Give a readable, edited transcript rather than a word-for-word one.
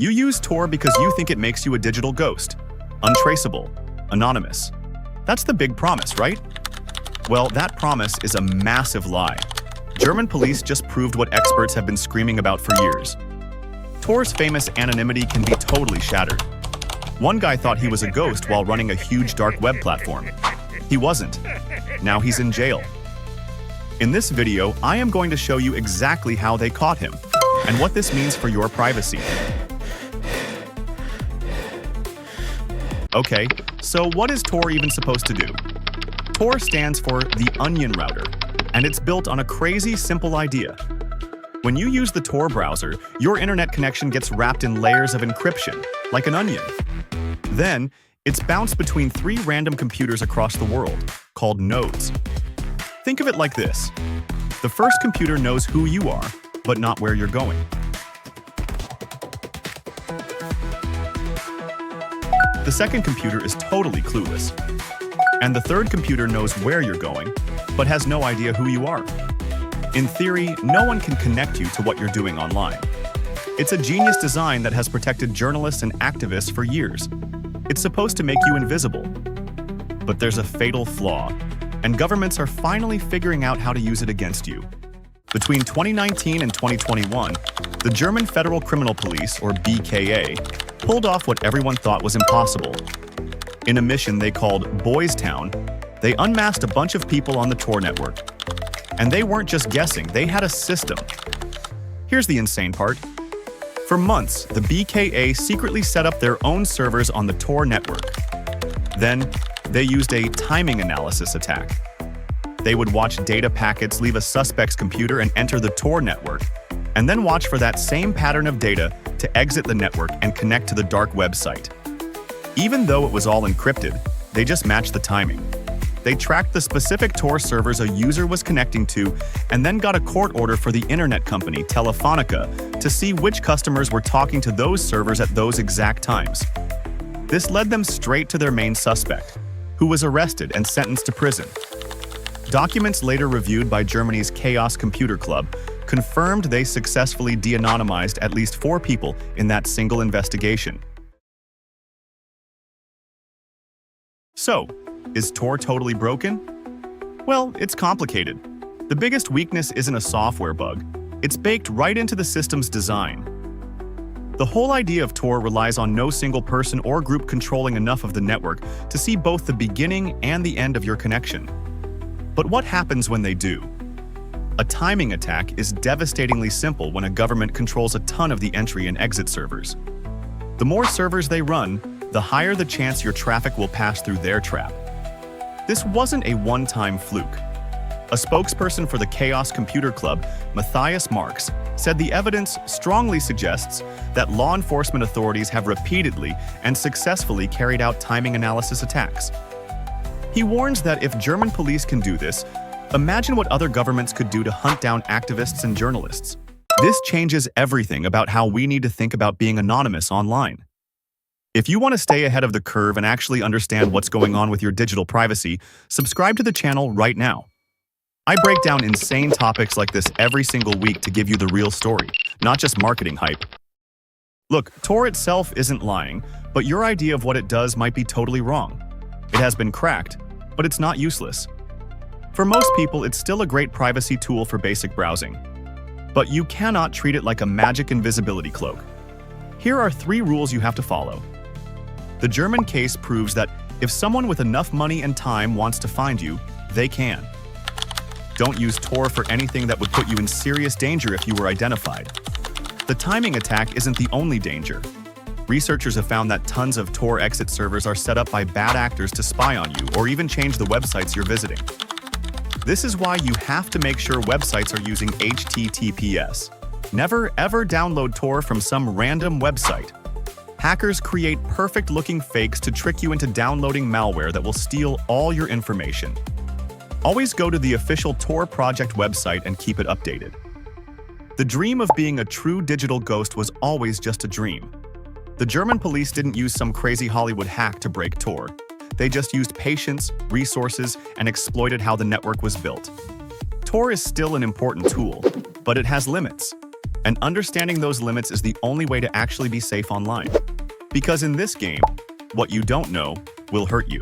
You use Tor because you think it makes you a digital ghost, untraceable, anonymous. That's the big promise, right? Well, that promise is a massive lie. German police just proved what experts have been screaming about for years. Tor's famous anonymity can be totally shattered. One guy thought he was a ghost while running a huge dark web platform. He wasn't. Now he's in jail. In this video, I am going to show you exactly how they caught him and what this means for your privacy. Okay, so what is Tor even supposed to do? Tor stands for the onion router, and it's built on a crazy simple idea. When you use the Tor browser, your internet connection gets wrapped in layers of encryption, like an onion. Then, it's bounced between 3 random computers across the world, called nodes. Think of it like this. The first computer knows who you are, but not where you're going. The second computer is totally clueless. And the third computer knows where you're going, but has no idea who you are. In theory, no one can connect you to what you're doing online. It's a genius design that has protected journalists and activists for years. It's supposed to make you invisible. But there's a fatal flaw, and governments are finally figuring out how to use it against you. Between 2019 and 2021, the German Federal Criminal Police, or BKA, pulled off what everyone thought was impossible. In a mission they called Boystown, they unmasked a bunch of people on the Tor network. And they weren't just guessing, they had a system. Here's the insane part. For months, the BKA secretly set up their own servers on the Tor network. Then, they used a timing analysis attack. They would watch data packets leave a suspect's computer and enter the Tor network, and then watch for that same pattern of data to exit the network and connect to the dark website. Even though it was all encrypted, they just matched the timing. They tracked the specific Tor servers a user was connecting to and then got a court order for the internet company Telefonica to see which customers were talking to those servers at those exact times. This led them straight to their main suspect, who was arrested and sentenced to prison. Documents later reviewed by Germany's Chaos Computer Club confirmed they successfully de-anonymized at least 4 people in that single investigation. So, is Tor totally broken? Well, it's complicated. The biggest weakness isn't a software bug. It's baked right into the system's design. The whole idea of Tor relies on no single person or group controlling enough of the network to see both the beginning and the end of your connection. But what happens when they do? A timing attack is devastatingly simple when a government controls a ton of the entry and exit servers. The more servers they run, the higher the chance your traffic will pass through their trap. This wasn't a one-time fluke. A spokesperson for the Chaos Computer Club, Matthias Marx, said the evidence strongly suggests that law enforcement authorities have repeatedly and successfully carried out timing analysis attacks. He warns that if German police can do this, imagine what other governments could do to hunt down activists and journalists. This changes everything about how we need to think about being anonymous online. If you want to stay ahead of the curve and actually understand what's going on with your digital privacy, subscribe to the channel right now. I break down insane topics like this every single week to give you the real story, not just marketing hype. Look, Tor itself isn't lying, but your idea of what it does might be totally wrong. It has been cracked, but it's not useless. For most people, it's still a great privacy tool for basic browsing. But you cannot treat it like a magic invisibility cloak. Here are 3 rules you have to follow. The German case proves that if someone with enough money and time wants to find you, they can. Don't use Tor for anything that would put you in serious danger if you were identified. The timing attack isn't the only danger. Researchers have found that tons of Tor exit servers are set up by bad actors to spy on you or even change the websites you're visiting. This is why you have to make sure websites are using HTTPS. Never ever download Tor from some random website. Hackers create perfect-looking fakes to trick you into downloading malware that will steal all your information. Always go to the official Tor project website and keep it updated. The dream of being a true digital ghost was always just a dream. The German police didn't use some crazy Hollywood hack to break Tor. They just used patience, resources, and exploited how the network was built. Tor is still an important tool, but it has limits. And understanding those limits is the only way to actually be safe online. Because in this game, what you don't know will hurt you.